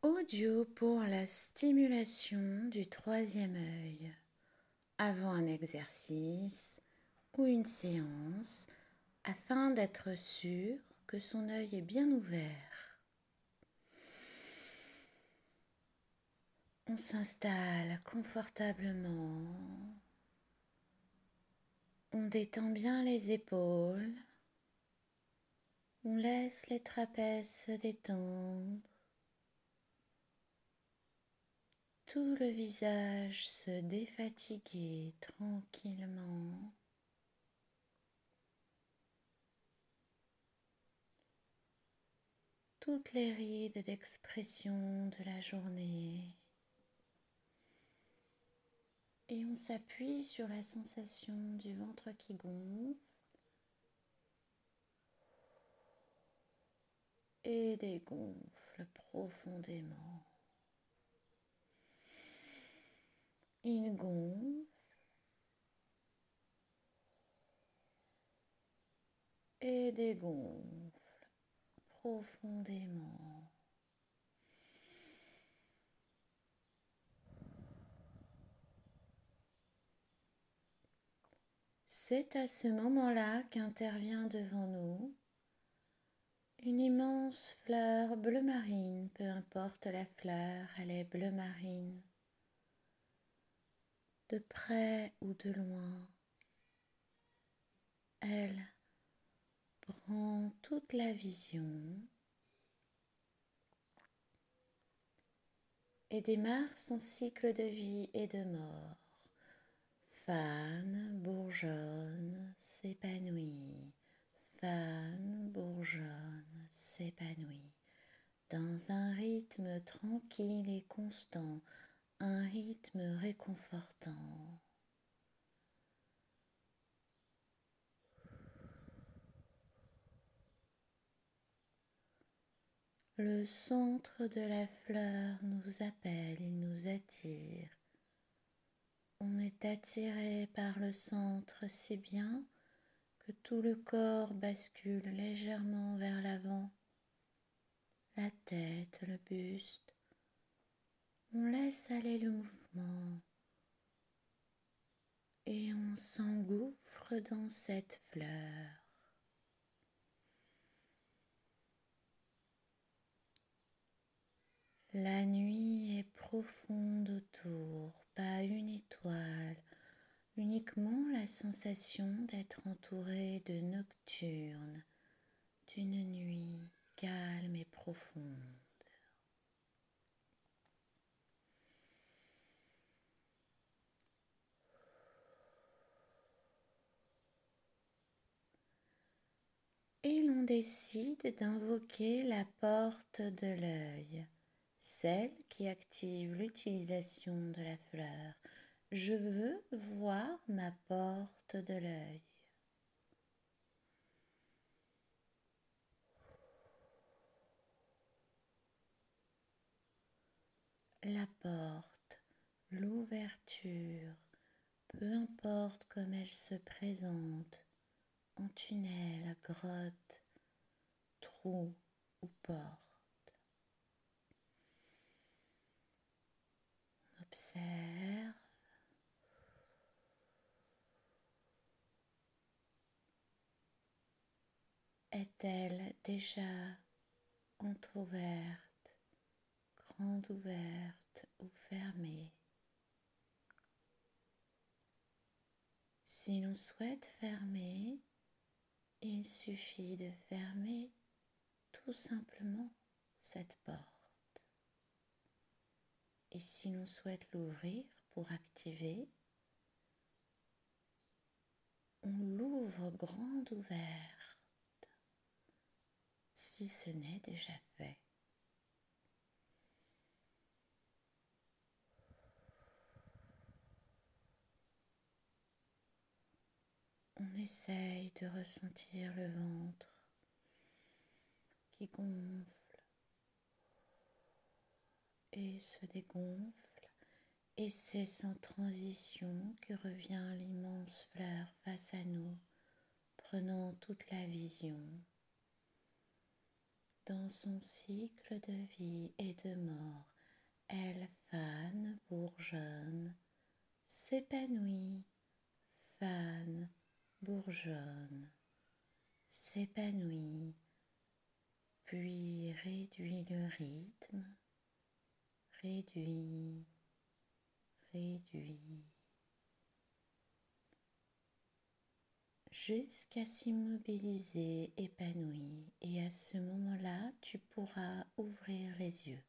Audio pour la stimulation du troisième œil avant un exercice ou une séance afin d'être sûr que son œil est bien ouvert. On s'installe confortablement, on détend bien les épaules, on laisse les trapèzes se détendre. Tout le visage se défatiguer tranquillement. Toutes les rides d'expression de la journée. Et on s'appuie sur la sensation du ventre qui gonfle et dégonfle profondément. Il gonfle et dégonfle profondément. C'est à ce moment-là qu'intervient devant nous une immense fleur bleu marine, peu importe la fleur, elle est bleu marine, de près ou de loin. Elle prend toute la vision et démarre son cycle de vie et de mort. Fane, bourgeonne, s'épanouit. Fane, bourgeonne, s'épanouit. Dans un rythme tranquille et constant, un rythme réconfortant. Le centre de la fleur nous appelle, il nous attire. On est attiré par le centre si bien que tout le corps bascule légèrement vers l'avant, la tête, le buste. On laisse aller le mouvement et on s'engouffre dans cette fleur. La nuit est profonde autour, pas une étoile, uniquement la sensation d'être entouré de nocturne, d'une nuit calme et profonde. Et l'on décide d'invoquer la porte de l'œil, celle qui active l'utilisation de la fleur. Je veux voir ma porte de l'œil. La porte, l'ouverture, peu importe comme elle se présente, en tunnel, grotte, trou ou porte. On observe. Est-elle déjà entr'ouverte, grande ouverte ou fermée? Si l'on souhaite fermer, il suffit de fermer tout simplement cette porte. Et si l'on souhaite l'ouvrir pour activer, on l'ouvre grande ouverte, si ce n'est déjà fait. On essaye de ressentir le ventre qui gonfle et se dégonfle, et c'est sans transition que revient l'immense fleur face à nous, prenant toute la vision. Dans son cycle de vie et de mort, elle fane, bourgeonne, s'épanouit, fane, bourgeonne, s'épanouit, puis réduit le rythme, réduit, réduit, jusqu'à s'immobiliser épanoui, et à ce moment-là, tu pourras ouvrir les yeux.